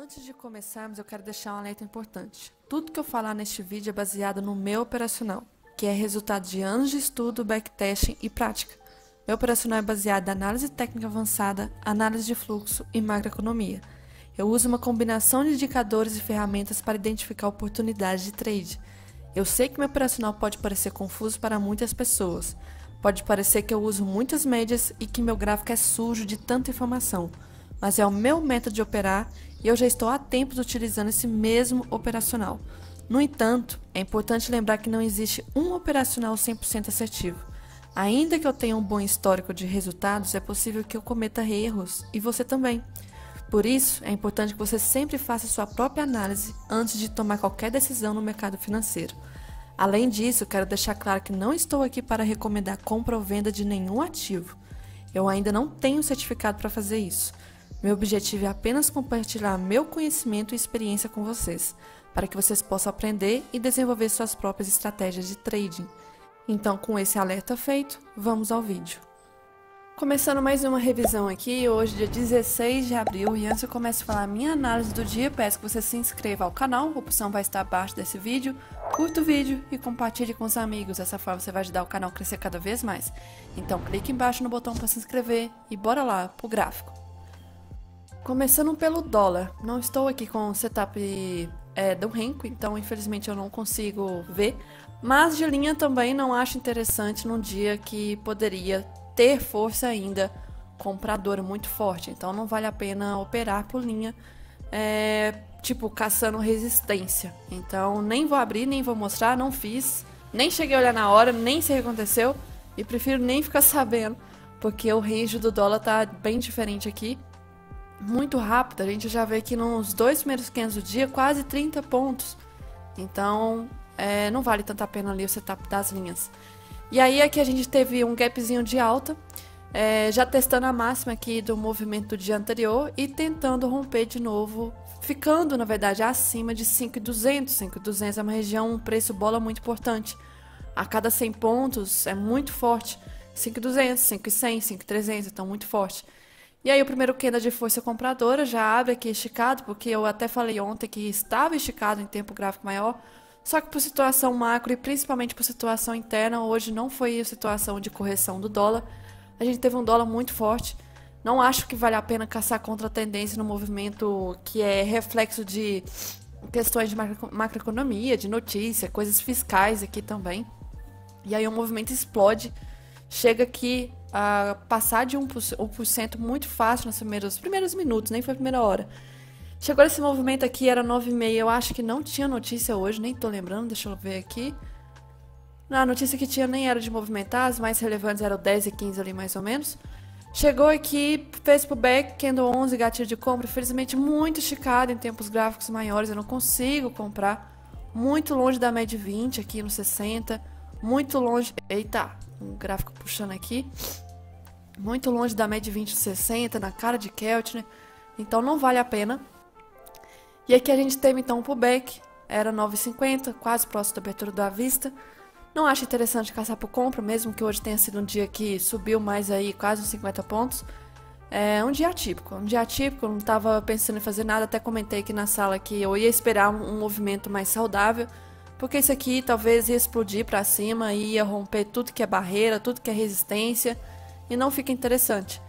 Antes de começarmos, eu quero deixar um alerta importante. Tudo que eu falar neste vídeo é baseado no meu operacional, que é resultado de anos de estudo, backtesting e prática. Meu operacional é baseado em análise técnica avançada, análise de fluxo e macroeconomia. Eu uso uma combinação de indicadores e ferramentas para identificar oportunidades de trade. Eu sei que meu operacional pode parecer confuso para muitas pessoas. Pode parecer que eu uso muitas médias e que meu gráfico é sujo de tanta informação. Mas é o meu método de operar e eu já estou há tempos utilizando esse mesmo operacional. No entanto, é importante lembrar que não existe um operacional 100% assertivo. Ainda que eu tenha um bom histórico de resultados, é possível que eu cometa erros, e você também. Por isso, é importante que você sempre faça sua própria análise antes de tomar qualquer decisão no mercado financeiro. Além disso, quero deixar claro que não estou aqui para recomendar compra ou venda de nenhum ativo. Eu ainda não tenho certificado para fazer isso. Meu objetivo é apenas compartilhar meu conhecimento e experiência com vocês, para que vocês possam aprender e desenvolver suas próprias estratégias de trading. Então, com esse alerta feito, vamos ao vídeo. Começando mais uma revisão aqui, hoje dia 16 de abril, e antes eu começo a falar a minha análise do dia, peço que você se inscreva ao canal, a opção vai estar abaixo desse vídeo, curta o vídeo e compartilhe com os amigos, dessa forma você vai ajudar o canal a crescer cada vez mais. Então clique embaixo no botão para se inscrever e bora lá pro gráfico. Começando pelo dólar, não estou aqui com o setup do Renko, então infelizmente eu não consigo ver, mas de linha também não acho interessante num dia que poderia ter força ainda compradora muito forte, então não vale a pena operar por linha, tipo caçando resistência. Então nem vou abrir, nem vou mostrar, não fiz, nem cheguei a olhar na hora, nem sei o que aconteceu e prefiro nem ficar sabendo, porque o range do dólar tá bem diferente aqui. Muito rápido, a gente já vê que nos dois primeiros candles do dia, quase 30 pontos. Então, não vale tanto a pena ali o setup das linhas. E aí aqui a gente teve um gapzinho de alta, já testando a máxima aqui do movimento do dia anterior e tentando romper de novo, ficando na verdade acima de 5.200. 5.200 é uma região, um preço bola muito importante. A cada 100 pontos é muito forte. 5.200, 5.100, 5.300, então muito forte. E aí o primeiro candle de força compradora já abre aqui esticado, porque eu até falei ontem que estava esticado em tempo gráfico maior, só que por situação macro e principalmente por situação interna, hoje não foi a situação de correção do dólar. A gente teve um dólar muito forte. Não acho que vale a pena caçar contra a tendência no movimento que é reflexo de questões de macroeconomia, de notícia, coisas fiscais aqui também. E aí o movimento explode, chega aqui a passar de 1% muito fácil nos primeiros minutos, nem foi a primeira hora. Chegou esse movimento aqui, era 9h30, eu acho que não tinha notícia hoje, nem tô lembrando, deixa eu ver aqui. Não, a notícia que tinha nem era de movimentar, as mais relevantes eram 10 e 15 ali mais ou menos. Chegou aqui, fez pullback, candle 11, gatilho de compra, infelizmente muito esticado em tempos gráficos maiores, eu não consigo comprar. Muito longe da média 20 aqui no 60, muito longe, eita, um gráfico puxando aqui. Muito longe da média 20 de 60, na cara de Keltner, então não vale a pena. E aqui a gente teve então um pullback, era 9,50, quase próximo da abertura da vista. Não acho interessante caçar por compra, mesmo que hoje tenha sido um dia que subiu mais aí, quase uns 50 pontos. É um dia atípico, eu não estava pensando em fazer nada, até comentei aqui na sala que eu ia esperar um movimento mais saudável, porque isso aqui talvez ia explodir para cima e ia romper tudo que é barreira, tudo que é resistência, e não fica interessante.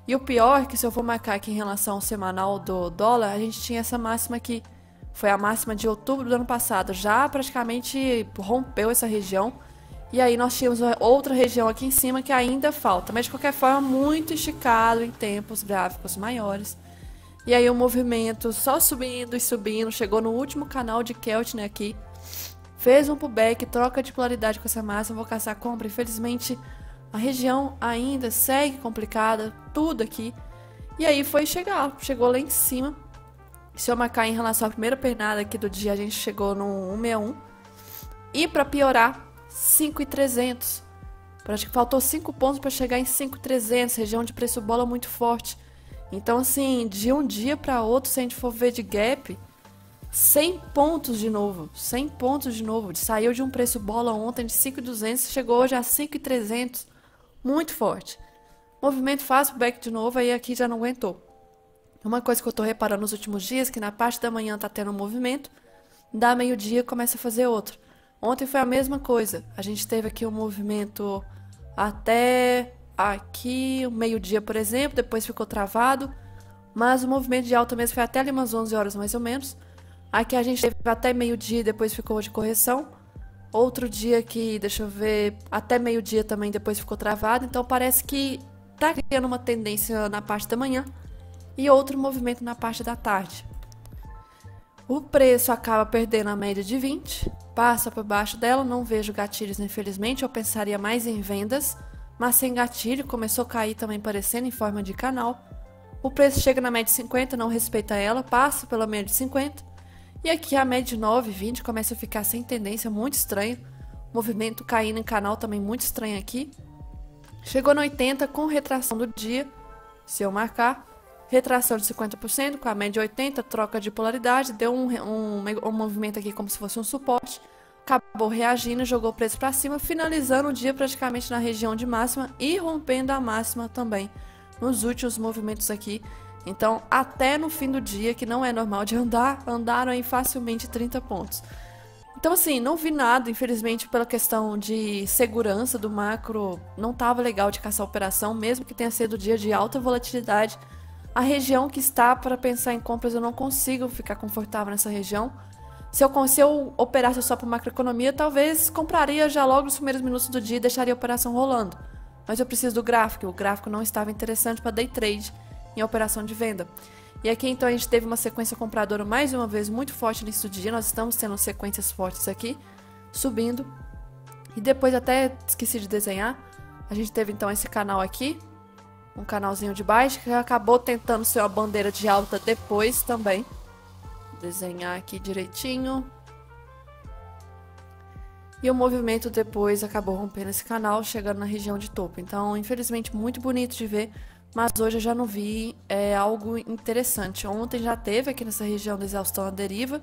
E o pior é que se eu for marcar aqui em relação ao semanal do dólar, a gente tinha essa máxima aqui. Foi a máxima de outubro do ano passado, já praticamente rompeu essa região. E aí nós tínhamos outra região aqui em cima que ainda falta, mas de qualquer forma muito esticado em tempos gráficos maiores. E aí o movimento só subindo e subindo, chegou no último canal de Keltner aqui. Fez um pullback, troca de polaridade com essa máxima, vou caçar compra, infelizmente a região ainda segue complicada, tudo aqui. E aí chegou lá em cima. Se eu marcar em relação à primeira pernada aqui do dia, a gente chegou no 161. E para piorar, 5.300. Acho que faltou 5 pontos para chegar em 5.300, região de preço bola muito forte. Então assim, de um dia para outro, se a gente for ver de gap, 100 pontos de novo, 100 pontos de novo. Saiu de um preço bola ontem de 5.200, chegou hoje a 5.300. Muito forte. Movimento fácil, back de novo, aí aqui já não aguentou. Uma coisa que eu tô reparando nos últimos dias, que na parte da manhã tá tendo um movimento, da meio-dia começa a fazer outro. Ontem foi a mesma coisa. A gente teve aqui um movimento até aqui, o meio-dia, por exemplo, depois ficou travado, mas o movimento de alta mesmo foi até ali umas 11 horas mais ou menos. Aqui a gente teve até meio-dia, depois ficou de correção. Outro dia que, deixa eu ver, até meio-dia também depois ficou travado. Então parece que tá criando uma tendência na parte da manhã e outro movimento na parte da tarde. O preço acaba perdendo a média de 20, passa por baixo dela, não vejo gatilhos infelizmente, eu pensaria mais em vendas, mas sem gatilho, começou a cair também parecendo em forma de canal. O preço chega na média de 50, não respeita ela, passa pela média de 50. E aqui a média de 9, 20 começa a ficar sem tendência, muito estranho. Movimento caindo em canal também muito estranho aqui. Chegou no 80 com retração do dia, se eu marcar. Retração de 50%, com a média de 80, troca de polaridade, deu um movimento aqui como se fosse um suporte. Acabou reagindo, jogou o preço para cima, finalizando o dia praticamente na região de máxima e rompendo a máxima também nos últimos movimentos aqui. Então, até no fim do dia, que não é normal de andar, andaram aí facilmente 30 pontos. Então, assim, não vi nada, infelizmente, pela questão de segurança do macro, não estava legal de caçar operação, mesmo que tenha sido dia de alta volatilidade. A região que está para pensar em compras, eu não consigo ficar confortável nessa região. Se eu operasse só por macroeconomia, talvez compraria já logo nos primeiros minutos do dia e deixaria a operação rolando. Mas eu preciso do gráfico, o gráfico não estava interessante para day trade em operação de venda. E aqui então a gente teve uma sequência compradora mais uma vez muito forte nesse dia, nós estamos tendo sequências fortes aqui, subindo. E depois até esqueci de desenhar, a gente teve então esse canal aqui, um canalzinho de baixo, que acabou tentando ser uma bandeira de alta depois também. Desenhar aqui direitinho. E o movimento depois acabou rompendo esse canal, chegando na região de topo. Então, infelizmente, muito bonito de ver, mas hoje eu já não vi algo interessante. Ontem já teve aqui nessa região da exaustão a deriva,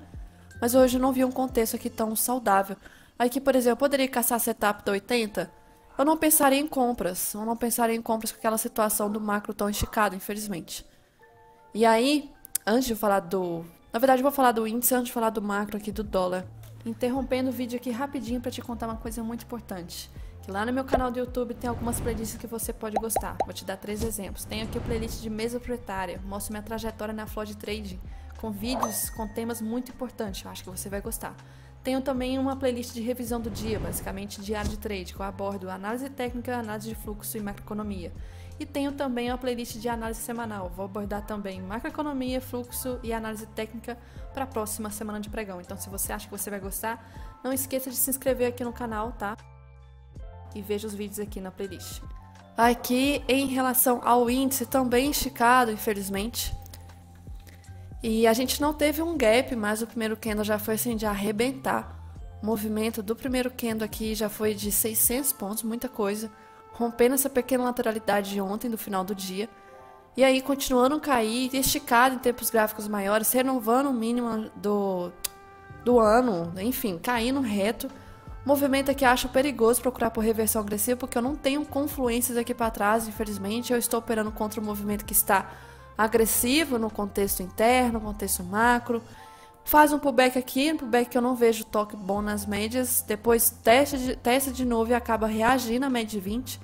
mas hoje eu não vi um contexto aqui tão saudável. Aqui, por exemplo, eu poderia caçar setup da 80? Eu não pensaria em compras. Eu não pensaria em compras com aquela situação do macro tão esticado, infelizmente. E aí, antes de falar do... Na verdade, eu vou falar do índice antes de falar do macro aqui do dólar. Interrompendo o vídeo aqui rapidinho para te contar uma coisa muito importante. Que lá no meu canal do YouTube tem algumas playlists que você pode gostar. Vou te dar 3 exemplos. Tenho aqui a playlist de mesa proprietária. Mostro minha trajetória na Flood Trading. Com vídeos com temas muito importantes. Eu acho que você vai gostar. Tenho também uma playlist de revisão do dia, basicamente diário de trade, que eu abordo análise técnica, análise de fluxo e macroeconomia. E tenho também uma playlist de análise semanal. Vou abordar também macroeconomia, fluxo e análise técnica para a próxima semana de pregão. Então, se você acha que você vai gostar, não esqueça de se inscrever aqui no canal, tá? E veja os vídeos aqui na playlist. Aqui, em relação ao índice, também esticado, infelizmente. E a gente não teve um gap, mas o primeiro candle já foi assim de arrebentar. O movimento do primeiro candle aqui já foi de 600 pontos, muita coisa. Rompendo essa pequena lateralidade de ontem, do final do dia. E aí, continuando a cair, esticado em tempos gráficos maiores, renovando o mínimo do ano, enfim, caindo reto. Movimento aqui acho perigoso procurar por reversão agressiva, porque eu não tenho confluências aqui para trás, infelizmente. Eu estou operando contra um movimento que está agressivo no contexto interno, no contexto macro. Faz um pullback aqui, um pullback que eu não vejo toque bom nas médias. Depois testa de novo e acaba reagindo à média de 20,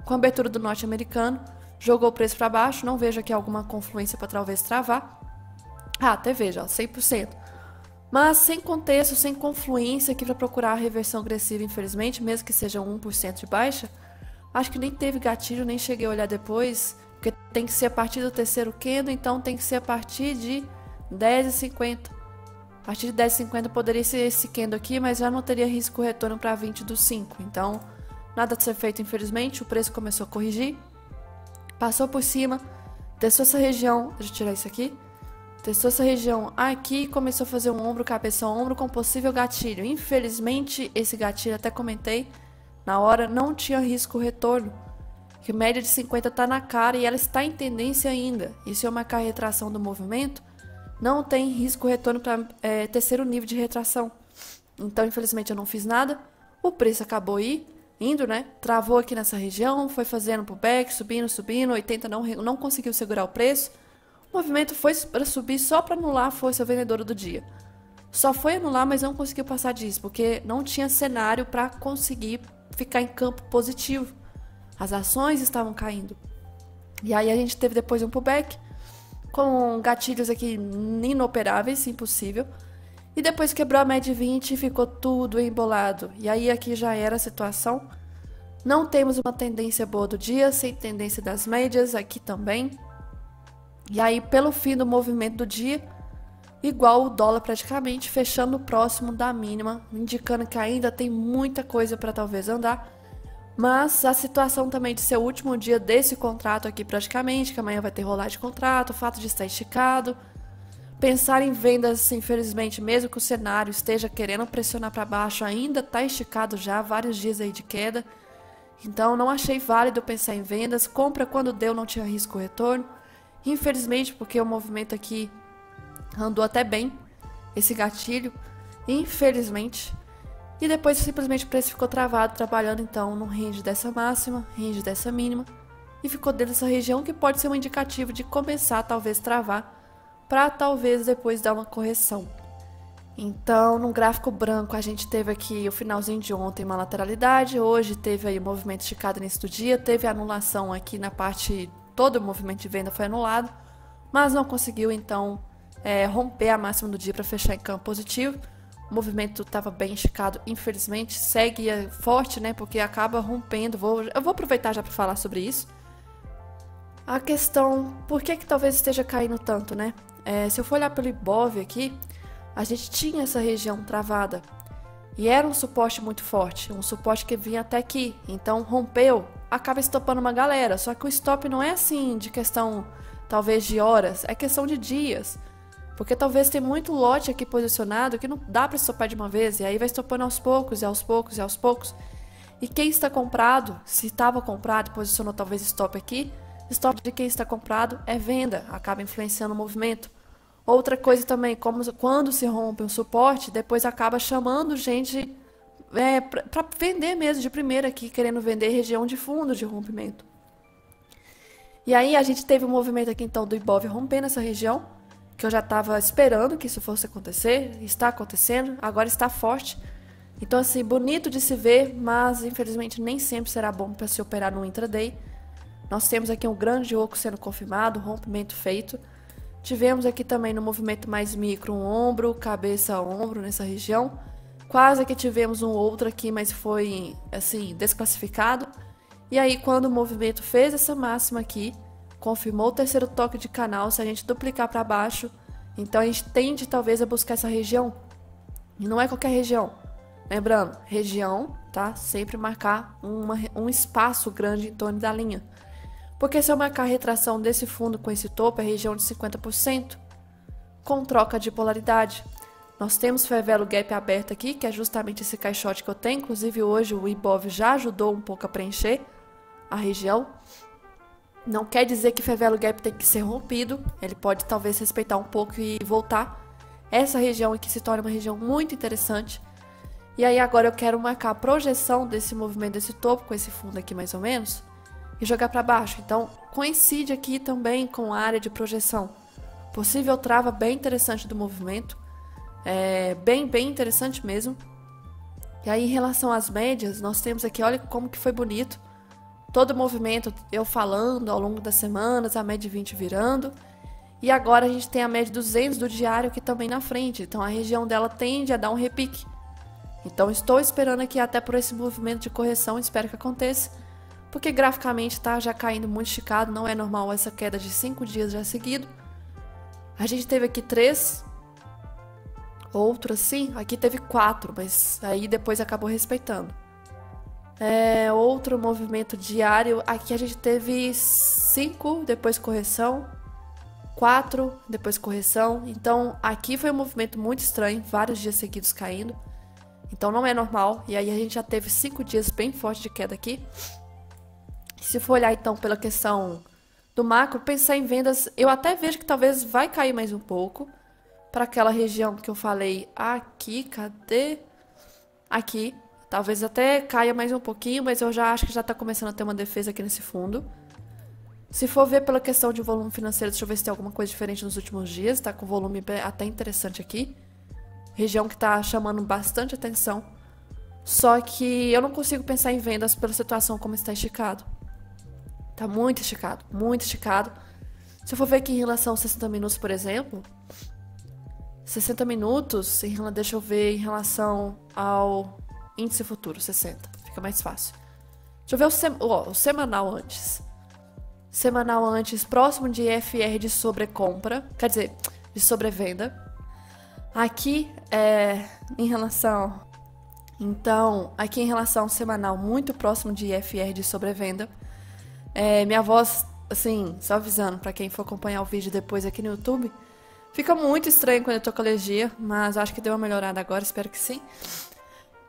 com a abertura do norte-americano. Jogou o preço para baixo, não vejo aqui alguma confluência para talvez travar. Ah, até vejo, ó, 100%. Mas sem contexto, sem confluência aqui para procurar a reversão agressiva, infelizmente, mesmo que seja 1% de baixa. Acho que nem teve gatilho, nem cheguei a olhar depois, porque tem que ser a partir do terceiro candle, então tem que ser a partir de 10,50. A partir de 10,50 poderia ser esse candle aqui, mas já não teria risco retorno para 20 do 5. Então, nada a ser feito, infelizmente. O preço começou a corrigir. Passou por cima. Testou essa região. Deixa eu tirar isso aqui. Testou essa região aqui. Começou a fazer um ombro, cabeça, ombro com possível gatilho. Infelizmente, esse gatilho, até comentei na hora, não tinha risco retorno. Que média de 50 está na cara e ela está em tendência ainda. E se eu marcar a retração do movimento, não tem risco retorno para terceiro nível de retração. Então, infelizmente, eu não fiz nada. O preço acabou indo, né? Travou aqui nessa região, foi fazendo pullback, subindo, 80 não conseguiu segurar o preço. O movimento foi para subir só para anular a força vendedora do dia. Só foi anular, mas não conseguiu passar disso, porque não tinha cenário para conseguir ficar em campo positivo. As ações estavam caindo. E aí a gente teve depois um pullback, com gatilhos aqui inoperáveis, impossível. E depois quebrou a média 20 e ficou tudo embolado. E aí aqui já era a situação. Não temos uma tendência boa do dia, sem tendência das médias, aqui também. E aí pelo fim do movimento do dia, igual o dólar praticamente, fechando próximo da mínima, indicando que ainda tem muita coisa para talvez andar. Mas a situação também de ser o último dia desse contrato aqui praticamente, que amanhã vai ter rolar de contrato, o fato de estar esticado. Pensar em vendas, infelizmente, mesmo que o cenário esteja querendo pressionar para baixo, ainda está esticado já, vários dias aí de queda. Então não achei válido pensar em vendas, compra quando deu, não tinha risco retorno. Infelizmente, porque o movimento aqui andou até bem, esse gatilho, infelizmente. E depois simplesmente o preço ficou travado, trabalhando então no range dessa máxima, range dessa mínima. E ficou dentro dessa região que pode ser um indicativo de começar talvez travar, para talvez depois dar uma correção. Então, no gráfico branco, a gente teve aqui o finalzinho de ontem uma lateralidade, hoje teve aí o movimento esticado nesse do dia, teve a anulação aqui na parte, todo o movimento de venda foi anulado, mas não conseguiu então romper a máxima do dia para fechar em campo positivo. O movimento estava bem esticado, infelizmente, segue forte, né, porque acaba rompendo, eu vou aproveitar já para falar sobre isso. A questão, por que talvez esteja caindo tanto, né? Se eu for olhar pelo Ibov aqui, a gente tinha essa região travada e era um suporte muito forte, um suporte que vinha até aqui, então rompeu, acaba estopando uma galera, só que o stop não é assim de questão talvez de horas, é questão de dias, porque talvez tem muito lote aqui posicionado que não dá para estopar de uma vez, e aí vai estopando aos poucos, e aos poucos, e aos poucos, e quem está comprado, se estava comprado e posicionou talvez stop aqui, stop de quem está comprado é venda, acaba influenciando o movimento. Outra coisa também, como quando se rompe um suporte, depois acaba chamando gente para vender mesmo de primeira aqui, querendo vender região de fundo de rompimento. E aí a gente teve um movimento aqui então do Ibov rompendo essa região, que eu já estava esperando que isso fosse acontecer, está acontecendo, agora está forte. Então assim, bonito de se ver, mas infelizmente nem sempre será bom para se operar no intraday. Nós temos aqui um grande oco sendo confirmado, rompimento feito. Tivemos aqui também no movimento mais micro um ombro, cabeça, ombro nessa região. Quase que tivemos um outro aqui, mas foi assim, desclassificado. E aí quando o movimento fez essa máxima aqui, confirmou o terceiro toque de canal, se a gente duplicar para baixo, então a gente tende talvez a buscar essa região. E não é qualquer região. Lembrando, região, tá? Sempre marcar um espaço grande em torno da linha. Porque se eu marcar a retração desse fundo com esse topo, é região de 50%, com troca de polaridade. Nós temos Fair Value Gap aberto aqui, que é justamente esse caixote que eu tenho. Inclusive hoje o Ibov já ajudou um pouco a preencher a região. Não quer dizer que Fair Value Gap tem que ser rompido, ele pode talvez respeitar um pouco e voltar. Essa região aqui se torna uma região muito interessante. E aí agora eu quero marcar a projeção desse movimento, desse topo, com esse fundo aqui mais ou menos, e jogar para baixo. Então coincide aqui também com a área de projeção. Possível trava bem interessante do movimento, bem interessante mesmo. E aí em relação às médias, nós temos aqui, olha como que foi bonito. Todo o movimento, eu falando ao longo das semanas, a média 20 virando. E agora a gente tem a média 200 do diário aqui também na frente. Então a região dela tende a dar um repique. Então estou esperando aqui até por esse movimento de correção, espero que aconteça. Porque graficamente está já caindo muito esticado, não é normal essa queda de 5 dias já seguido. A gente teve aqui 3, outro assim, aqui teve 4, mas aí depois acabou respeitando. Outro movimento diário, aqui a gente teve 5, depois correção, 4, depois correção. Então aqui foi um movimento muito estranho, vários dias seguidos caindo. Então não é normal, e aí a gente já teve 5 dias bem fortes de queda aqui. Se for olhar então pela questão do macro, pensar em vendas, eu até vejo que talvez vai cair mais um pouco para aquela região que eu falei aqui, cadê? Aqui, talvez até caia mais um pouquinho, mas eu já acho que já está começando a ter uma defesa aqui nesse fundo. Se for ver pela questão de volume financeiro, deixa eu ver se tem alguma coisa diferente nos últimos dias. Tá com volume até interessante aqui. Região que tá chamando bastante atenção. Só que eu não consigo pensar em vendas pela situação como está esticado. Tá muito esticado, muito esticado. Se eu for ver aqui em relação aos 60 minutos, por exemplo, 60 minutos, deixa eu ver em relação ao índice futuro, 60, fica mais fácil. Deixa eu ver o semanal antes. Semanal antes, próximo de IFR de sobrecompra, quer dizer, de sobrevenda. Aqui, em relação... Então, aqui em relação ao semanal, muito próximo de IFR de sobrevenda. Minha voz, assim, só avisando pra quem for acompanhar o vídeo depois aqui no YouTube, fica muito estranho quando eu tô com alergia, mas acho que deu uma melhorada agora, espero que sim.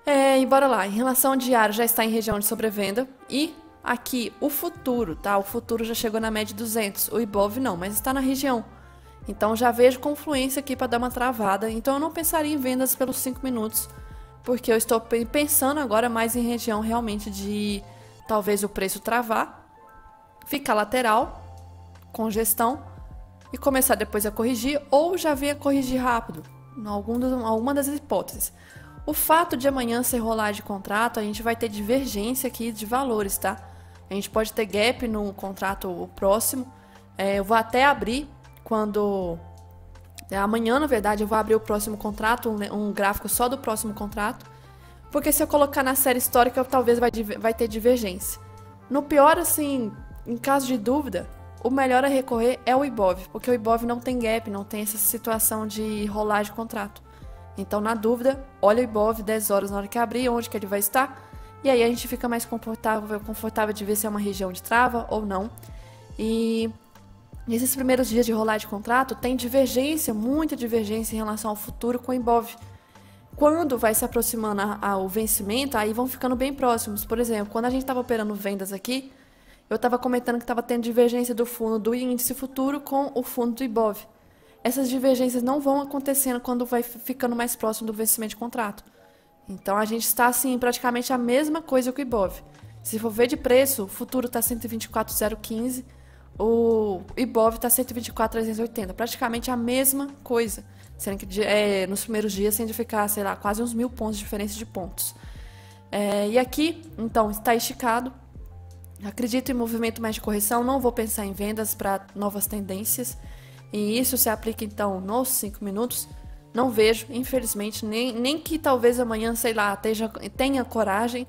E bora lá, em relação ao diário já está em região de sobrevenda e aqui o futuro, tá? O futuro já chegou na média de 200, o Ibov não, mas está na região. Então já vejo confluência aqui para dar uma travada, então eu não pensaria em vendas pelos 5 minutos, porque eu estou pensando agora mais em região realmente de talvez o preço travar, ficar lateral, congestão, e começar depois a corrigir, ou já vir a corrigir rápido, em alguma das hipóteses. O fato de amanhã ser rolar de contrato, a gente vai ter divergência aqui de valores, tá? A gente pode ter gap no contrato próximo. Eu vou até abrir quando... amanhã, na verdade, eu vou abrir o próximo contrato, um gráfico só do próximo contrato. Porque se eu colocar na série histórica, talvez vai ter divergência. No pior, assim, em caso de dúvida, o melhor a recorrer é o Ibov. Porque o Ibov não tem gap, não tem essa situação de rolar de contrato. Então, na dúvida, olha o Ibov 10 horas na hora que abrir, onde que ele vai estar. E aí a gente fica mais confortável de ver se é uma região de trava ou não. E nesses primeiros dias de rolar de contrato, tem divergência, muita divergência em relação ao futuro com o Ibov. Quando vai se aproximando ao vencimento, aí vão ficando bem próximos. Por exemplo, quando a gente estava operando vendas aqui, eu estava comentando que estava tendo divergência do fundo do índice futuro com o fundo do Ibov. Essas divergências não vão acontecendo quando vai ficando mais próximo do vencimento de contrato. Então, a gente está, assim, praticamente a mesma coisa que o Ibov. Se for ver de preço, o futuro está 124,015, o Ibov está 124,380. Praticamente a mesma coisa. Sendo que nos primeiros dias tende a ficar, sei lá, quase uns 1.000 pontos de diferença de pontos. E aqui, então, está esticado. Acredito em movimento mais de correção, não vou pensar em vendas para novas tendências. E isso se aplica, então, nos 5 minutos. Não vejo, infelizmente, nem que talvez amanhã, sei lá, tenha coragem.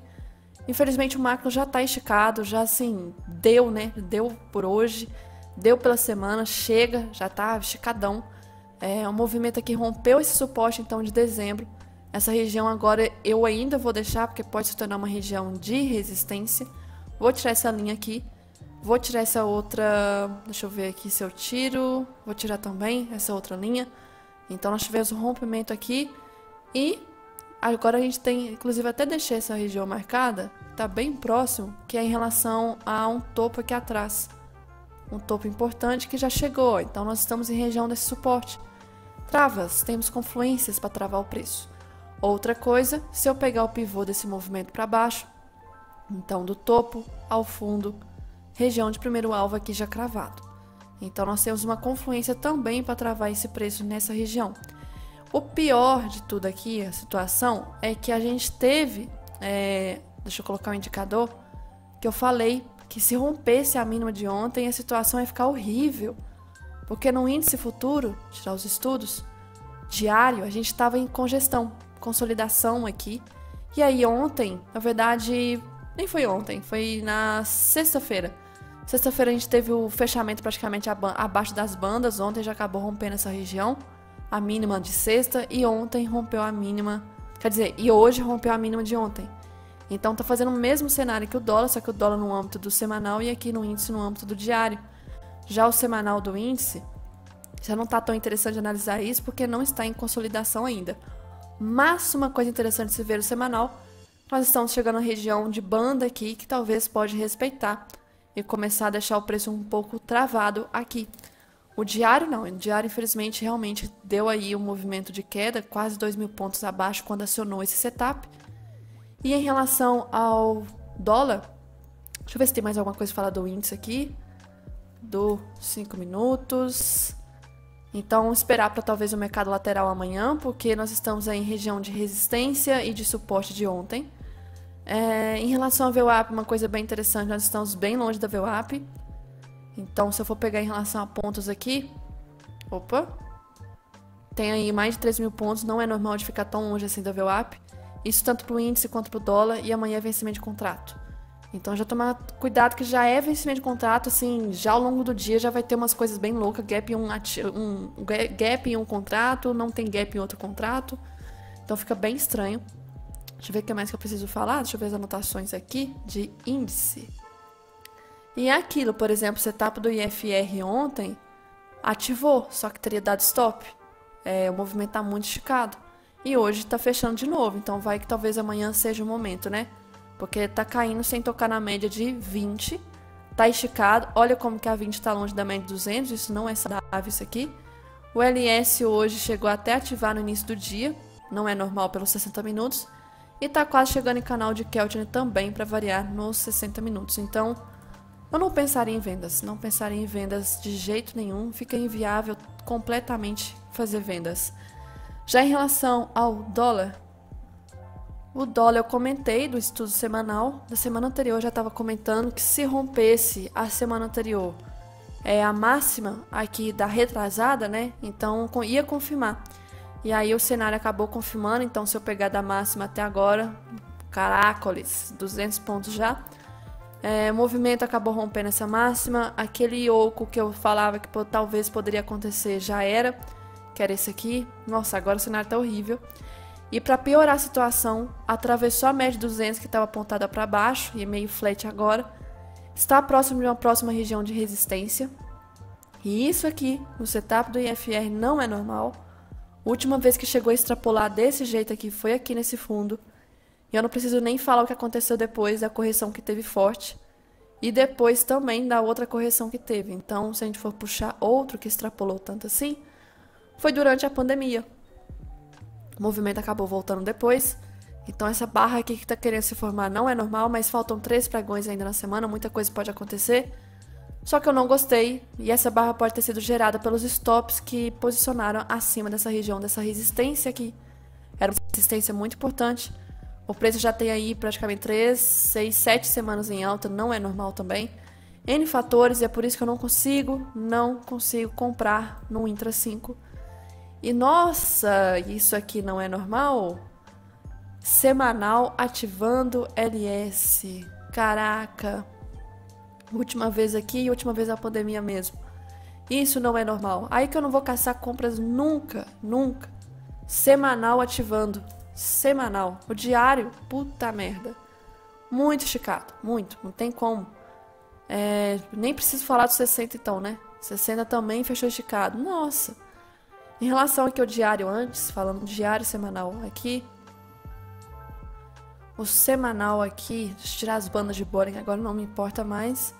Infelizmente, o macro já está esticado, já, assim, deu, né? Deu por hoje, deu pela semana, chega, já está esticadão. O movimento aqui rompeu esse suporte, então, de dezembro. Essa região agora eu ainda vou deixar, porque pode se tornar uma região de resistência. Vou tirar essa linha aqui. Vou tirar essa outra, deixa eu ver aqui se eu tiro, vou tirar também essa outra linha. Então nós tivemos um rompimento aqui e agora a gente tem, inclusive até deixei essa região marcada, tá bem próximo, que é em relação a um topo aqui atrás. Um topo importante que já chegou, então nós estamos em região desse suporte. Travas, temos confluências para travar o preço. Outra coisa, se eu pegar o pivô desse movimento para baixo, então do topo ao fundo, região de primeiro alvo aqui já cravado. Então nós temos uma confluência também para travar esse preço nessa região. O pior de tudo aqui, a situação, é que a gente teve, deixa eu colocar o indicador, que eu falei que se rompesse a mínima de ontem, a situação ia ficar horrível. Porque no índice futuro, tirar os estudos, diário, a gente estava em congestão, consolidação aqui. E aí ontem, na verdade, nem foi ontem, foi na sexta-feira. Sexta-feira a gente teve o fechamento praticamente abaixo das bandas. Ontem já acabou rompendo essa região, a mínima de sexta, e ontem rompeu a mínima, quer dizer, e hoje rompeu a mínima de ontem. Então tá fazendo o mesmo cenário que o dólar, só que o dólar no âmbito do semanal e aqui no índice no âmbito do diário. Já o semanal do índice, já não tá tão interessante analisar isso porque não está em consolidação ainda. Mas uma coisa interessante de se ver o semanal, nós estamos chegando na região de banda aqui que talvez pode respeitar e começar a deixar o preço um pouco travado aqui. O diário não, o diário infelizmente realmente deu aí um movimento de queda, quase 2.000 pontos abaixo quando acionou esse setup. E em relação ao dólar, deixa eu ver se tem mais alguma coisa para falar do índice aqui. do 5 minutos. Então, esperar para talvez o mercado lateral amanhã, porque nós estamos aí em região de resistência e de suporte de ontem. Em relação ao VWAP, uma coisa bem interessante, nós estamos bem longe da VWAP. Então, se eu for pegar em relação a pontos aqui, tem aí mais de 3 mil pontos, não é normal de ficar tão longe assim da VWAP. Isso tanto para o índice quanto para o dólar, e amanhã é vencimento de contrato. Então já tomar cuidado que já é vencimento de contrato, assim, já ao longo do dia já vai ter umas coisas bem loucas, gap em um contrato, não tem gap em outro contrato, então fica bem estranho. Deixa eu ver o que mais que eu preciso falar, deixa eu ver as anotações aqui de índice. E é aquilo, por exemplo, o setup do IFR ontem ativou, só que teria dado stop. O movimento tá muito esticado. E hoje tá fechando de novo, então vai que talvez amanhã seja o momento, né? Porque tá caindo sem tocar na média de 20, tá esticado. Olha como que a 20 tá longe da média de 200, isso não é saudável isso aqui. O LS hoje chegou até a ativar no início do dia, não é normal pelos 60 minutos. E tá quase chegando em canal de Keltner também para variar nos 60 minutos. Então, eu não pensaria em vendas, não pensaria em vendas de jeito nenhum, fica inviável completamente fazer vendas. Já em relação ao dólar, o dólar eu comentei do estudo semanal, da semana anterior eu já estava comentando que se rompesse a semana anterior a máxima aqui da retrasada, né, então ia confirmar. E aí o cenário acabou confirmando, então se eu pegar da máxima até agora, caracoles, 200 pontos já. O movimento acabou rompendo essa máxima, aquele oco que eu falava que talvez poderia acontecer já era, que era esse aqui. Nossa, agora o cenário tá horrível. E para piorar a situação, atravessou a média de 200 que estava apontada para baixo e é meio flat agora, está próximo de uma próxima região de resistência. E isso aqui, no setup do IFR, não é normal. A última vez que chegou a extrapolar desse jeito aqui foi aqui nesse fundo. E eu não preciso nem falar o que aconteceu depois da correção que teve forte. E depois também da outra correção que teve. Então, se a gente for puxar outro que extrapolou tanto assim, foi durante a pandemia. O movimento acabou voltando depois. Então, essa barra aqui que está querendo se formar não é normal, mas faltam 3 pregões ainda na semana, muita coisa pode acontecer. Só que eu não gostei, e essa barra pode ter sido gerada pelos stops que posicionaram acima dessa região, dessa resistência aqui. Era uma resistência muito importante. O preço já tem aí praticamente 3, 6, 7 semanas em alta, não é normal também. N fatores, e é por isso que eu não consigo comprar no Intra 5. E nossa, isso aqui não é normal? Semanal ativando LS. Caraca. Última vez aqui e última vez na pandemia mesmo. Isso não é normal. Aí que eu não vou caçar compras nunca, nunca. Semanal ativando. Semanal. O diário, puta merda. Muito esticado, muito. Não tem como. Nem preciso falar do 60 então, né? 60 também fechou esticado. Nossa. Em relação aqui ao diário antes, falando diário semanal aqui. O semanal aqui, deixa eu tirar as bandas de Bollinger, agora não me importa mais.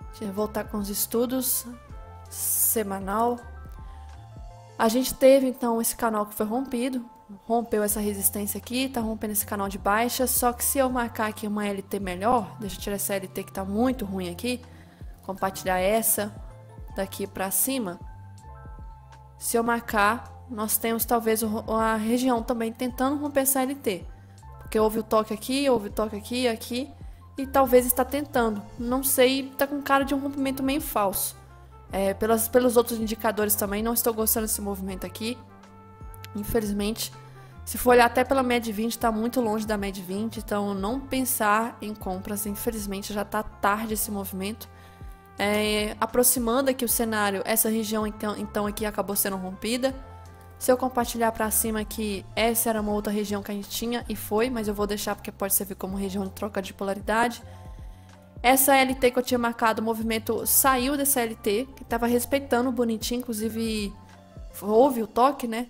Deixa eu voltar com os estudos. Semanal. A gente teve então esse canal que foi rompido. Rompeu essa resistência aqui, tá rompendo esse canal de baixa. Só que se eu marcar aqui uma LT melhor, deixa eu tirar essa LT que tá muito ruim aqui. Compartilhar essa daqui pra cima. Se eu marcar, nós temos talvez a região também tentando romper essa LT. Porque houve o toque aqui, aqui, e talvez está tentando. Não sei, tá com cara de um rompimento meio falso. Pelos outros indicadores também, não estou gostando desse movimento aqui. Infelizmente, se for olhar até pela média 20, está muito longe da média 20, então não pensar em compras, infelizmente já está tarde esse movimento. Aproximando aqui o cenário, essa região então aqui acabou sendo rompida. Se eu compartilhar para cima aqui, essa era uma outra região que a gente tinha e foi, mas eu vou deixar porque pode servir como região de troca de polaridade. Essa LT que eu tinha marcado, o movimento saiu dessa LT, que estava respeitando bonitinho, inclusive houve o toque, né?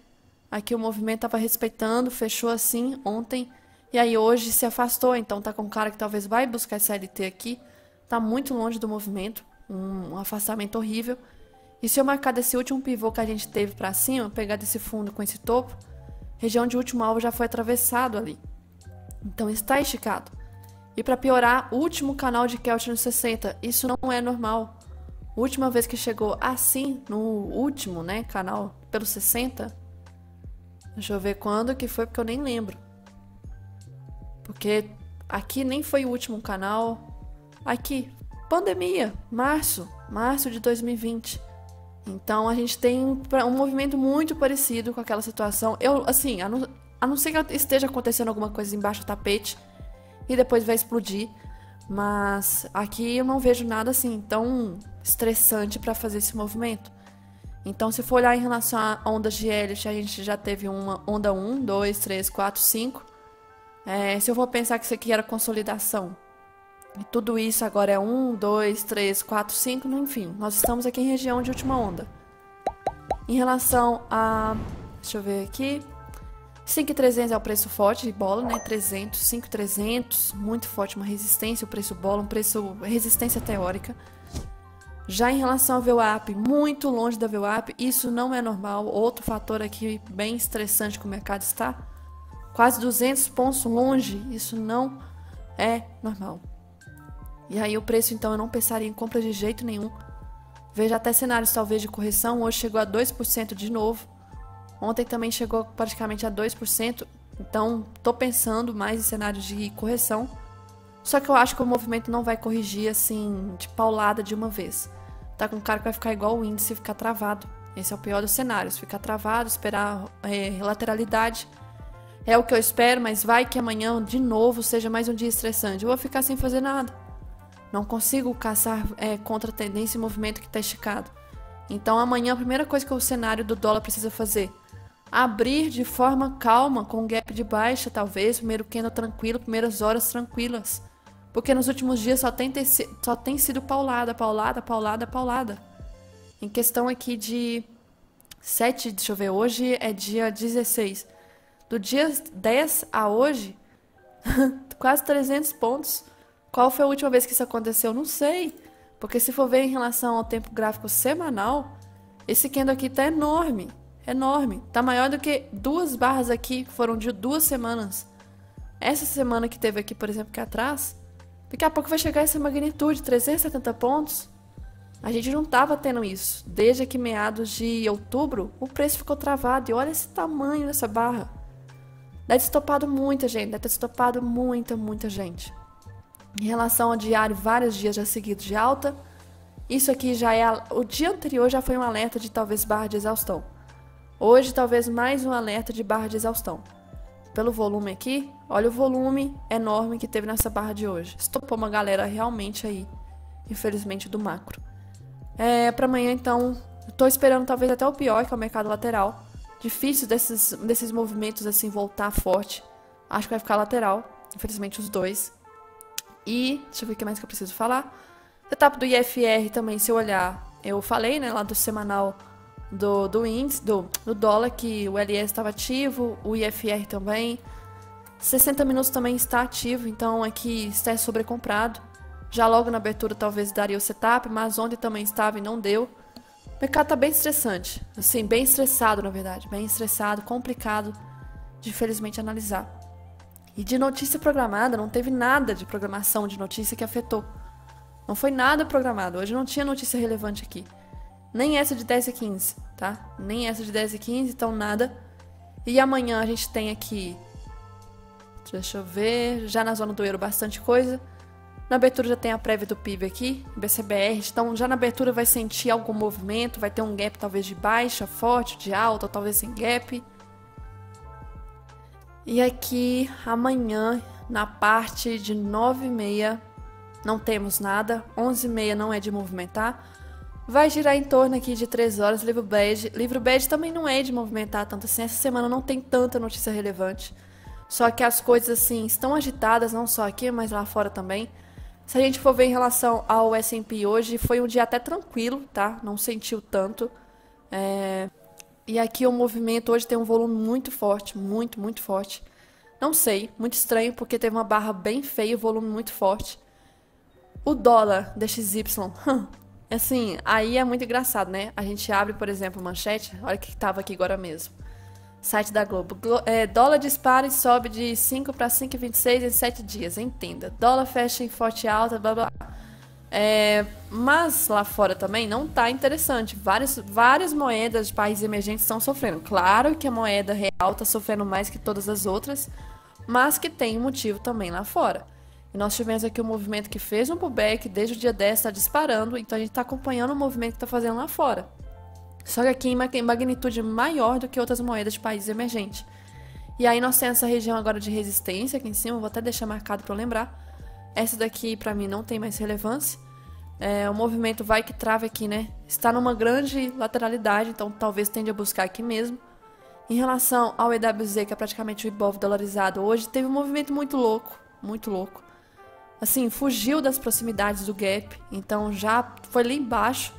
Aqui o movimento estava respeitando, fechou assim ontem, e aí hoje se afastou, então tá com cara que talvez vai buscar essa LT aqui. Tá muito longe do movimento, um afastamento horrível. E se eu marcar desse último pivô que a gente teve para cima, pegar desse fundo com esse topo, região de último alvo já foi atravessado ali. Então está esticado. E para piorar, o último canal de Keltner no 60, isso não é normal. A última vez que chegou assim, no último, né, canal, pelos 60. Deixa eu ver quando que foi, porque eu nem lembro. Porque aqui nem foi o último canal. Aqui, pandemia, março de 2020. Então a gente tem um movimento muito parecido com aquela situação. Eu, assim, a não ser que esteja acontecendo alguma coisa embaixo do tapete e depois vai explodir. Mas aqui eu não vejo nada assim tão estressante para fazer esse movimento. Então, se for olhar em relação a ondas de Elliott, a gente já teve uma onda 1, 2, 3, 4, 5. Se eu vou pensar que isso aqui era consolidação, e tudo isso agora é 1, 2, 3, 4, 5, enfim, nós estamos aqui em região de última onda. Em relação a... deixa eu ver aqui. 5.300 é o preço forte de bola, né? 300, 5.300, muito forte, uma resistência, o preço bola, um preço resistência teórica. Já em relação ao VWAP, muito longe da VWAP, isso não é normal. Outro fator aqui bem estressante que o mercado está, quase 200 pontos longe, isso não é normal. E aí o preço, então, eu não pensaria em compra de jeito nenhum. Veja até cenários talvez de correção, hoje chegou a 2% de novo. Ontem também chegou praticamente a 2%, então tô pensando mais em cenários de correção. Só que eu acho que o movimento não vai corrigir assim, de paulada de uma vez. Tá com cara que vai ficar igual o índice e ficar travado. Esse é o pior dos cenários, ficar travado, esperar lateralidade. É o que eu espero, mas vai que amanhã de novo seja mais um dia estressante. Eu vou ficar sem fazer nada. Não consigo caçar contra a tendência e movimento que está esticado. Então amanhã a primeira coisa que o cenário do dólar precisa fazer: abrir de forma calma, com gap de baixa talvez, primeiro candle tranquilo, primeiras horas tranquilas. Porque nos últimos dias só tem sido paulada. Em questão aqui de 7, deixa eu ver, hoje é dia 16. Do dia 10 a hoje, quase 300 pontos. Qual foi a última vez que isso aconteceu? Não sei. Porque se for ver em relação ao tempo gráfico semanal, esse candle aqui tá enorme. Enorme. Tá maior do que 2 barras aqui, que foram de 2 semanas. Essa semana que teve aqui, por exemplo, aqui atrás, daqui a pouco vai chegar essa magnitude, 370 pontos. A gente não tava tendo isso. Desde que meados de outubro, o preço ficou travado. E olha esse tamanho dessa barra. Deve ter estopado muita gente. Deve ter estopado muita gente. Em relação ao diário, vários dias já seguidos de alta. Isso aqui já é... O dia anterior já foi um alerta de talvez barra de exaustão. Hoje, talvez mais um alerta de barra de exaustão. Pelo volume aqui, olha o volume enorme que teve nessa barra de hoje. Estopou uma galera realmente aí, infelizmente, do macro. Para amanhã, então, estou esperando talvez até o pior, que é o mercado lateral. Difícil desses movimentos assim voltar forte. Acho que vai ficar lateral, infelizmente, os dois. E, deixa eu ver o que mais que eu preciso falar. Setup do IFR também, se eu olhar, eu falei, né, lá do semanal do índice, do dólar, que o LS estava ativo, o IFR também. 60 minutos também está ativo, então aqui está sobrecomprado. Já logo na abertura talvez daria o setup, mas ontem também estava e não deu. O mercado está bem estressante, assim, bem estressado na verdade, bem estressado, complicado de infelizmente analisar. E de notícia programada, não teve nada de programação de notícia que afetou. Não foi nada programado, hoje não tinha notícia relevante aqui. Nem essa de 10 e 15, tá? Nem essa de 10 e 15, então nada. E amanhã a gente tem aqui, deixa eu ver, já na zona do euro bastante coisa. Na abertura já tem a prévia do PIB aqui, BCBR, então já na abertura vai sentir algum movimento, vai ter um gap talvez de baixa, forte, de alta, ou talvez sem gap. E aqui amanhã, na parte de 9h30, não temos nada, 11h30 não é de movimentar. Vai girar em torno aqui de 3 horas, livro bege. Livro bege também não é de movimentar tanto assim. Essa semana não tem tanta notícia relevante. Só que as coisas assim estão agitadas, não só aqui, mas lá fora também. Se a gente for ver em relação ao S&P hoje, foi um dia até tranquilo, tá? Não sentiu tanto. E aqui o movimento hoje tem um volume muito forte, muito forte. Não sei, muito estranho, porque teve uma barra bem feia, volume muito forte. O dólar DXY... Assim, aí é muito engraçado, né? A gente abre, por exemplo, manchete. Olha o que estava aqui agora mesmo. Site da Globo. Dólar dispara e sobe de 5 para 5,26 em 7 dias. Entenda. Dólar fecha em forte alta, blá blá. Mas lá fora também não tá interessante. Várias moedas de países emergentes estão sofrendo. Claro que a moeda real está sofrendo mais que todas as outras, mas que tem motivo também lá fora. E nós tivemos aqui um movimento que fez um pullback, desde o dia 10 está disparando, então a gente está acompanhando o movimento que está fazendo lá fora. Só que aqui em magnitude maior do que outras moedas de países emergentes. E aí nós temos essa região agora de resistência aqui em cima, vou até deixar marcado para eu lembrar. Essa daqui para mim não tem mais relevância. O movimento vai que trava aqui, né? Está numa grande lateralidade, então talvez tende a buscar aqui mesmo. Em relação ao EWZ, que é praticamente o Ibov dolarizado, hoje teve um movimento muito louco, muito louco. Assim, fugiu das proximidades do gap, então já foi lá embaixo.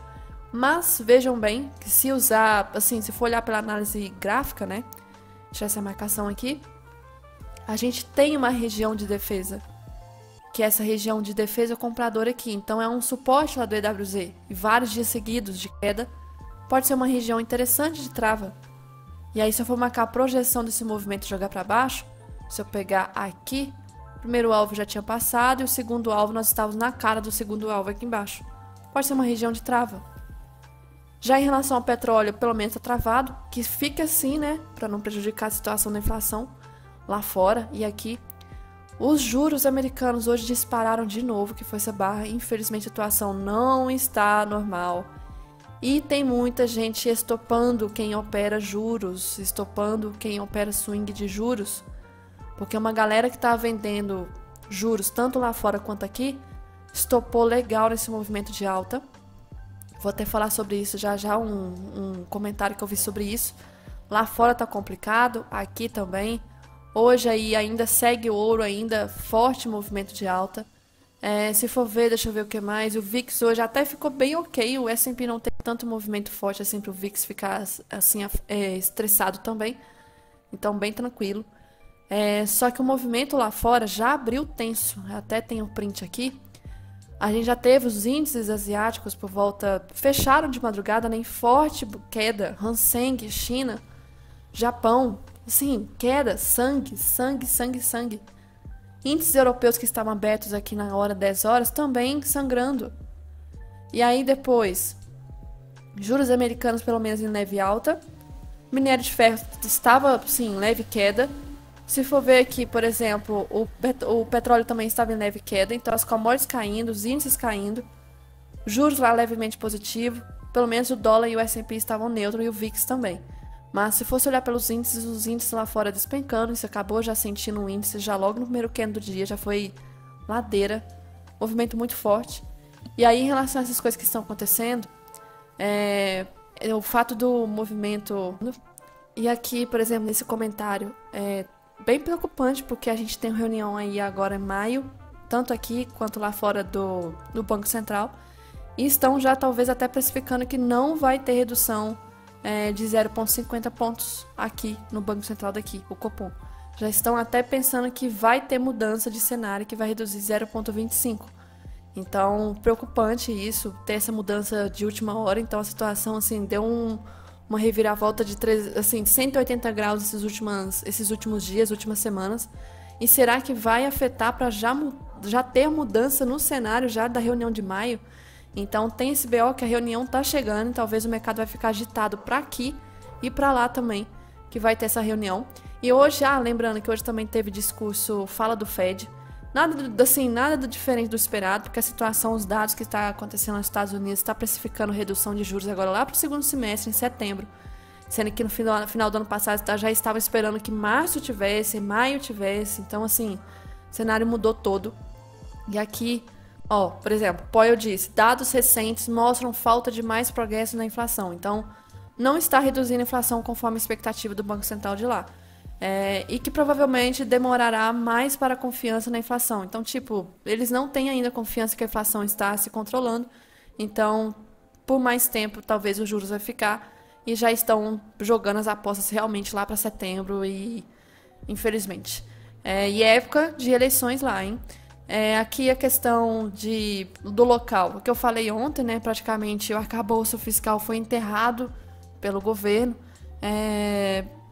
Mas vejam bem que se usar, assim, se for olhar pela análise gráfica, né? Deixa essa marcação aqui. A gente tem uma região de defesa, que é essa região de defesa compradora aqui. Então é um suporte lá do EWZ. E vários dias seguidos de queda pode ser uma região interessante de trava. E aí se eu for marcar a projeção desse movimento e jogar para baixo, se eu pegar aqui, o primeiro alvo já tinha passado e o segundo alvo nós estávamos na cara do segundo alvo aqui embaixo. Pode ser uma região de trava. Já em relação ao petróleo, pelo menos está travado, que fica assim, né, para não prejudicar a situação da inflação lá fora e aqui. Os juros americanos hoje dispararam de novo, que foi essa barra. Infelizmente a situação não está normal. E tem muita gente estopando quem opera juros, estopando quem opera swing de juros. Porque uma galera que está vendendo juros tanto lá fora quanto aqui, estopou legal nesse movimento de alta. Vou até falar sobre isso já um comentário que eu vi sobre isso. Lá fora tá complicado, aqui também. Hoje aí ainda segue o ouro, ainda forte movimento de alta. Se for ver, deixa eu ver o que mais. O VIX hoje até ficou bem ok. O S&P não tem tanto movimento forte assim para o VIX ficar assim estressado também. Então bem tranquilo. Só que o movimento lá fora já abriu tenso. Até tem um print aqui. A gente já teve os índices asiáticos por volta... Fecharam de madrugada, né, em forte queda. Hang Seng, China, Japão. Assim, queda, sangue. Índices europeus que estavam abertos aqui na hora 10 horas também sangrando. E aí depois, juros americanos pelo menos em leve alta. Minério de ferro estava, sim, em leve queda. Se for ver aqui, por exemplo, o petróleo também estava em leve queda. Então as commodities caindo, os índices caindo. Juros lá levemente positivo. Pelo menos o dólar e o S&P estavam neutros e o VIX também. Mas se fosse olhar pelos índices, os índices lá fora despencando, você acabou já sentindo o índice já logo no primeiro candle do dia, já foi ladeira, movimento muito forte. E aí, em relação a essas coisas que estão acontecendo, o fato do movimento... E aqui, por exemplo, nesse comentário, é bem preocupante, porque a gente tem uma reunião aí agora em maio, tanto aqui quanto lá fora do Banco Central, e estão já talvez até precificando que não vai ter redução de 0,50 pontos aqui no Banco Central daqui, o Copom. Já estão até pensando que vai ter mudança de cenário, que vai reduzir 0,25. Então, preocupante isso, ter essa mudança de última hora. Então, a situação assim deu uma reviravolta de 180 graus esses últimos dias, últimas semanas. E será que vai afetar para já ter mudança no cenário já da reunião de maio? Então tem esse BO que a reunião tá chegando e talvez o mercado vai ficar agitado para aqui e para lá também, que vai ter essa reunião. E hoje, lembrando que hoje também teve discurso, fala do Fed. Nada diferente do esperado, porque a situação, os dados que está acontecendo nos Estados Unidos está precificando redução de juros agora lá para o segundo semestre, em setembro. Sendo que no final do ano passado já estava esperando que março tivesse, maio tivesse. Então, assim, o cenário mudou todo. E aqui... por exemplo, Powell disse, dados recentes mostram falta de mais progresso na inflação. Então, não está reduzindo a inflação conforme a expectativa do Banco Central de lá. E que provavelmente demorará mais para a confiança na inflação. Então, eles não têm ainda confiança que a inflação está se controlando. Então, por mais tempo, talvez os juros vai ficar. E já estão jogando as apostas realmente lá para setembro e, infelizmente. E é época de eleições lá, hein? Aqui a questão do local, o que eu falei ontem, né, praticamente o arcabouço fiscal foi enterrado pelo governo,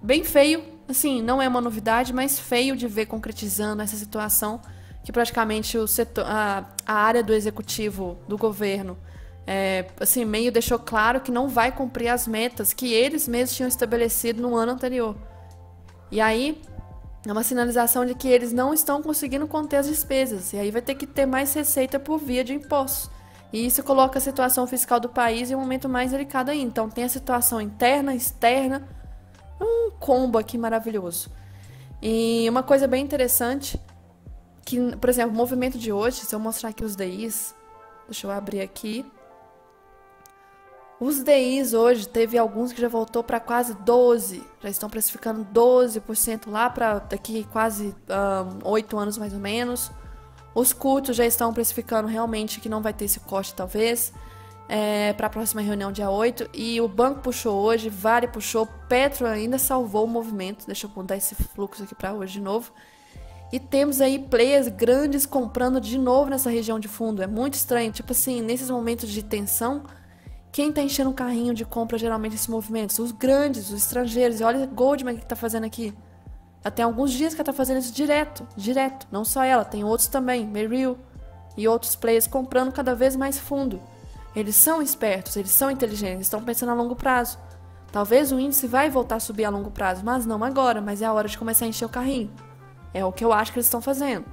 bem feio, assim, não é uma novidade, mas feio de ver concretizando essa situação que praticamente o setor, a área do executivo do governo assim, meio deixou claro que não vai cumprir as metas que eles mesmos tinham estabelecido no ano anterior. E aí é uma sinalização de que eles não estão conseguindo conter as despesas. E aí vai ter que ter mais receita por via de impostos. E isso coloca a situação fiscal do país em um momento mais delicado ainda. Então tem a situação interna, externa, um combo aqui maravilhoso. E uma coisa bem interessante, que, por exemplo, o movimento de hoje, se eu mostrar aqui os DIs, deixa eu abrir aqui. Os DIs hoje, teve alguns que já voltou para quase 12%, já estão precificando 12% lá para daqui quase 8 anos mais ou menos. Os cultos já estão precificando realmente que não vai ter esse corte talvez, para a próxima reunião dia 8. E o banco puxou hoje, Vale puxou, Petro ainda salvou o movimento. Deixa eu apontar esse fluxo aqui para hoje de novo. E temos aí players grandes comprando de novo nessa região de fundo. É muito estranho, tipo assim, nesses momentos de tensão, quem tá enchendo o carrinho de compra geralmente esses movimentos? Os grandes, os estrangeiros. E olha a Goldman que tá fazendo aqui. Já tem alguns dias que ela tá fazendo isso direto. Não só ela, tem outros também, Merrill e outros players comprando cada vez mais fundo. Eles são espertos, eles são inteligentes, estão pensando a longo prazo. Talvez o índice vai voltar a subir a longo prazo, mas não agora, mas é a hora de começar a encher o carrinho. É o que eu acho que eles estão fazendo.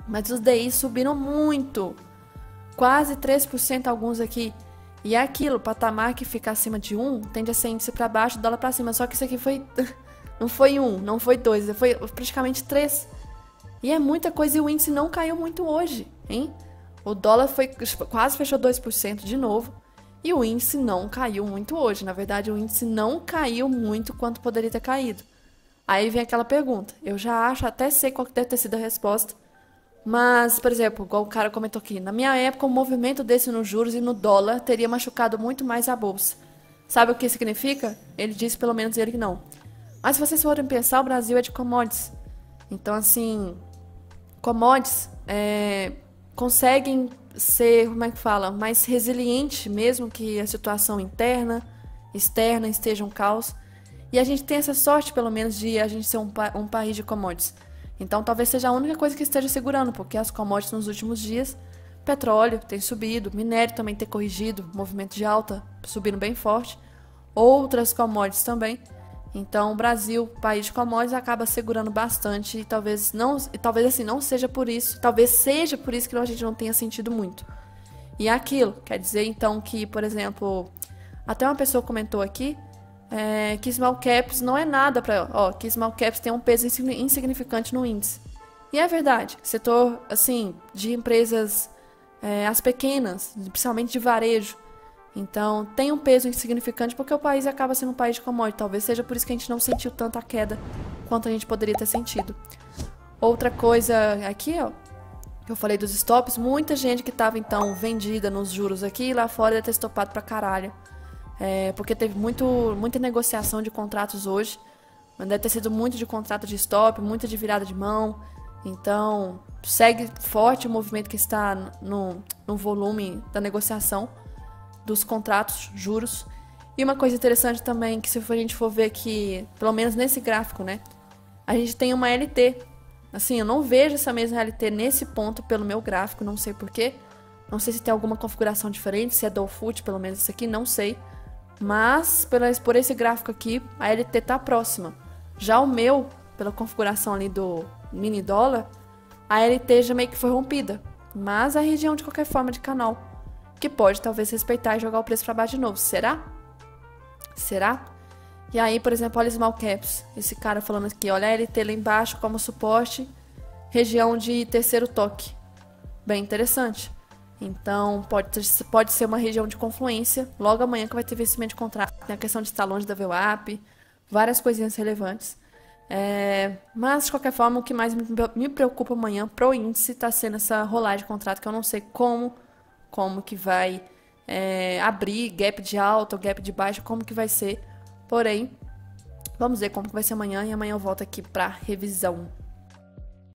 Mas os DIs subiram muito. Quase 3% alguns aqui. E é aquilo, patamar que fica acima de 1 tende a ser índice para baixo, dólar para cima. Só que isso aqui foi não foi 1, não foi 2, foi praticamente 3. E é muita coisa e o índice não caiu muito hoje, hein? O dólar quase fechou 2% de novo e o índice não caiu muito hoje. Na verdade, o índice não caiu muito quanto poderia ter caído. Aí vem aquela pergunta. Eu já acho, até sei qual que deve ter sido a resposta. Mas, por exemplo, igual o cara comentou aqui, na minha época, um movimento desse nos juros e no dólar teria machucado muito mais a bolsa. Sabe o que significa? Ele disse, pelo menos ele, que não. Mas se vocês forem pensar, o Brasil é de commodities. Então, assim, commodities conseguem ser, como é que fala, mais resiliente, mesmo que a situação interna, externa esteja um caos. E a gente tem essa sorte, pelo menos, de a gente ser um país de commodities. Então, talvez seja a única coisa que esteja segurando, porque as commodities nos últimos dias, petróleo tem subido, minério também tem corrigido, movimento de alta subindo bem forte, outras commodities também. Então, o Brasil, país de commodities, acaba segurando bastante e talvez assim não seja por isso, talvez seja por isso que a gente não tenha sentido muito. E é aquilo, quer dizer então que, por exemplo, até uma pessoa comentou aqui, que small caps não é nada que small caps tem um peso insignificante no índice. E é verdade, setor assim de empresas as pequenas, principalmente de varejo, então tem um peso insignificante porque o país acaba sendo um país de commodity. Talvez seja por isso que a gente não sentiu tanta queda quanto a gente poderia ter sentido. Outra coisa aqui, que eu falei dos stops, muita gente que estava então vendida nos juros aqui lá fora deve ter estopado pra caralho. Porque teve muita negociação de contratos hoje. Deve ter sido muito de contrato de stop, muita de virada de mão. Então, segue forte o movimento que está no volume da negociação dos contratos, juros. E uma coisa interessante também, que se a gente for ver que, pelo menos nesse gráfico, né? A gente tem uma LT. Assim, eu não vejo essa mesma LT nesse ponto pelo meu gráfico, não sei porquê. Não sei se tem alguma configuração diferente, se é do foot, pelo menos esse aqui, não sei. Mas, por esse gráfico aqui, a LT está próxima. Já o meu, pela configuração ali do mini dólar, a LT já meio que foi rompida. Mas a região, de qualquer forma, de canal, que pode talvez respeitar e jogar o preço para baixo de novo. Será? Será? E aí, por exemplo, olha small caps. Esse cara falando aqui, olha a LT lá embaixo como suporte, região de terceiro toque. Bem interessante. Então, pode ser uma região de confluência. Logo amanhã que vai ter vencimento de contrato. Tem a questão de estar longe da VWAP. Várias coisinhas relevantes. Mas, de qualquer forma, o que mais me preocupa amanhã pro índice está sendo essa rolagem de contrato, que eu não sei como que vai abrir, gap de alta ou gap de baixa, como que vai ser. Porém, vamos ver como que vai ser amanhã. E amanhã eu volto aqui para revisão.